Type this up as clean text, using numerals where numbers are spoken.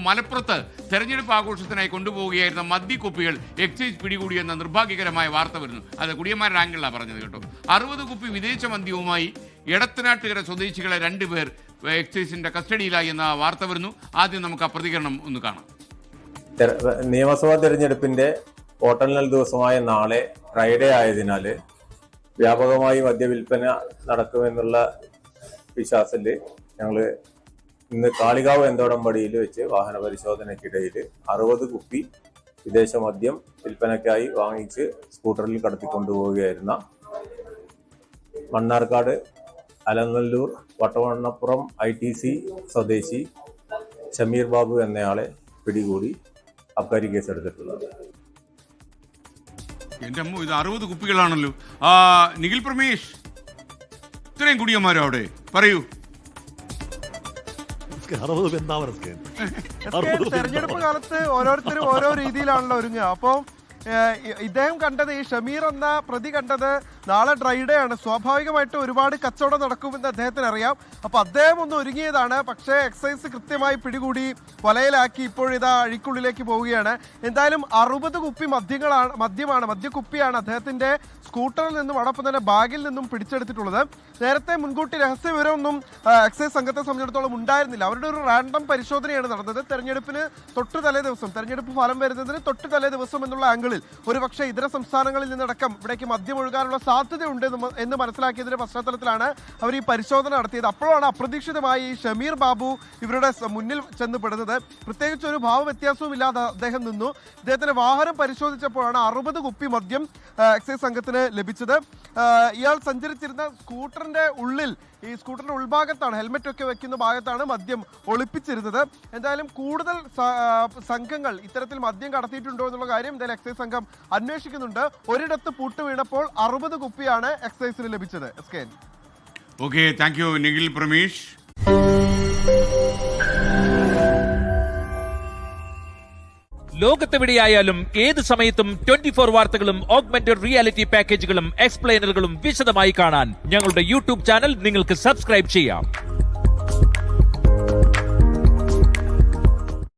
മലപ്പുറത്ത് തെരഞ്ഞെടുപ്പ് ആഘോഷത്തിനായി കൊണ്ടുപോവുകയായിരുന്ന മദ്യക്കുപ്പികൾ എക്സൈസ് പിടികൂടിയെന്ന നിർഭാഗ്യകരമായ വാർത്ത വരുന്നു. അത് കുടിയന്മാരുടെ ആംഗിളാണ് പറഞ്ഞത് കേട്ടോ. 60 കുപ്പി വിദേശ മദ്യവുമായി എടത്തനാട്ടുകര സ്വദേശികളെ 2 പേർ എക്സൈസിന്റെ കസ്റ്റഡിയിലായി എന്ന വാർത്ത വരുന്നു. ആദ്യം നമുക്ക് ആ പ്രതികരണം ഒന്ന് കാണാം. നിയമസഭാ തെരഞ്ഞെടുപ്പിന്റെ വോട്ടെണ്ണൽ ദിവസമായ നാളെ ഫ്രൈഡേ ആയതിനാൽ വ്യാപകമായി മദ്യവിൽപ്പന നടക്കുമെന്നുള്ള വിശ്വാസത്തിൽ ഞങ്ങൾ ഇന്ന് കാളികാവ് എന്തോടമ്പടിയിൽ വെച്ച് വാഹന പരിശോധനയ്ക്കിടയിൽ 60 കുപ്പി വിദേശ മദ്യം വിൽപ്പനയ്ക്കായി വാങ്ങിച്ച് സ്കൂട്ടറിൽ കടത്തിക്കൊണ്ടുപോവുകയായിരുന്ന മണ്ണാർക്കാട് അലനല്ലൂർ വട്ടവണ്ണപ്പുറം ITC സ്വദേശി ഷമീർ ബാബു എന്നയാളെ പിടികൂടി അബ്കാരി കേസെടുത്തിട്ടുള്ളത്. എന്റെ അമ്മ, ഇത് 60 കുപ്പികളാണല്ലോ. നിഖിൽ പ്രമേഷ്, ഇത്രയും കുടിയന്മാരോ അവിടെ? പറയൂ. തെരഞ്ഞെടുപ്പ് കാലത്ത് ഓരോരുത്തരും ഓരോ രീതിയിലാണല്ലോ ഒരുങ്ങുക. അപ്പോൾ ഇദ്ദേഹം കണ്ടത്, ഈ ഷമീർ എന്ന പ്രതി കണ്ടത് നാളെ ഡ്രൈഡേ ആണ്, സ്വാഭാവികമായിട്ട് ഒരുപാട് കച്ചവടം നടക്കുമെന്ന് അദ്ദേഹത്തിന് അറിയാം. അപ്പോൾ അദ്ദേഹം ഒന്ന് ഒരുങ്ങിയതാണ്. പക്ഷേ എക്സൈസ് കൃത്യമായി പിടികൂടി വലയിലാക്കി ഇപ്പോഴിതാ അഴിക്കുള്ളിലേക്ക് പോവുകയാണ്. എന്തായാലും 60 കുപ്പി മദ്യക്കുപ്പിയാണ് അദ്ദേഹത്തിന്റെ സ്കൂട്ടറിൽ നിന്നും അതോടൊപ്പം തന്നെ ബാഗിൽ നിന്നും പിടിച്ചെടുത്തിട്ടുള്ളത്. നേരത്തെ മുൻകൂട്ടി രഹസ്യ വിവരമൊന്നും എക്സൈസ് സംഘത്തെ സംബന്ധിച്ചിടത്തോളം ഉണ്ടായിരുന്നില്ല. അവരുടെ ഒരു റാൻഡം പരിശോധനയാണ് നടന്നത്. തെരഞ്ഞെടുപ്പിന് തൊട്ട് തലേ ദിവസം, തെരഞ്ഞെടുപ്പ് ഫലം വരുന്നതിന് തൊട്ട് തലേ ദിവസം എന്നുള്ള ആംഗിളിൽ ഒരുപക്ഷെ ഇതര സംസ്ഥാനങ്ങളിൽ നിന്നടക്കം ഇവിടേക്ക് മദ്യം ഒഴുകാനുള്ള സാധ്യതയുണ്ട് എന്ന് മനസ്സിലാക്കിയതിന്റെ പശ്ചാത്തലത്തിലാണ് അവർ ഈ പരിശോധന നടത്തിയത്. അപ്പോഴാണ് അപ്രതീക്ഷിതമായി ഈ ഷമീർ ബാബു ഇവരുടെ മുന്നിൽ ചെന്ന് പെടുന്നത്. പ്രത്യേകിച്ച് ഒരു ഭാവവ്യത്യാസവും ഇല്ലാതെ അദ്ദേഹം നിന്നു. ഇദ്ദേഹത്തിന്റെ വാഹനം പരിശോധിച്ചപ്പോഴാണ് 60 കുപ്പി മദ്യം എക്സൈസ് സംഘത്തിന് ലഭിച്ചത്. ഇയാൾ സഞ്ചരിച്ചിരുന്ന സ്കൂട്ടറിന്റെ ഉള്ളിൽ, ഈ സ്കൂട്ടറിന്റെ ഉൾഭാഗത്താണ്, ഹെൽമെറ്റ് ഒക്കെ വെക്കുന്ന ഭാഗത്താണ് മദ്യം ഒളിപ്പിച്ചിരുന്നത്. എന്തായാലും കൂടുതൽ സംഘങ്ങൾ ഇത്തരത്തിൽ മദ്യം കടത്തിയിട്ടുണ്ടോ എന്നുള്ള കാര്യം എന്തായാലും എക്സൈസ് സംഘം അന്വേഷിക്കുന്നുണ്ട്. ഒരിടത്ത് പൂട്ട് വീണപ്പോൾ 60 കുപ്പിയാണ് എക്സൈസിന് ലഭിച്ചത്. Okay, thank you Nikhil Pramesh. ലോകത്തെവിടെയായാലും ഏത് സമയത്തും 24 വാർത്തകളും ഓഗ്മെന്റഡ് റിയാലിറ്റി പാക്കേജുകളും എക്സ്പ്ലെയിനറുകളും വിശദമായി കാണാൻ ഞങ്ങളുടെ യൂട്യൂബ് ചാനൽ നിങ്ങൾക്ക് സബ്സ്ക്രൈബ് ചെയ്യാം.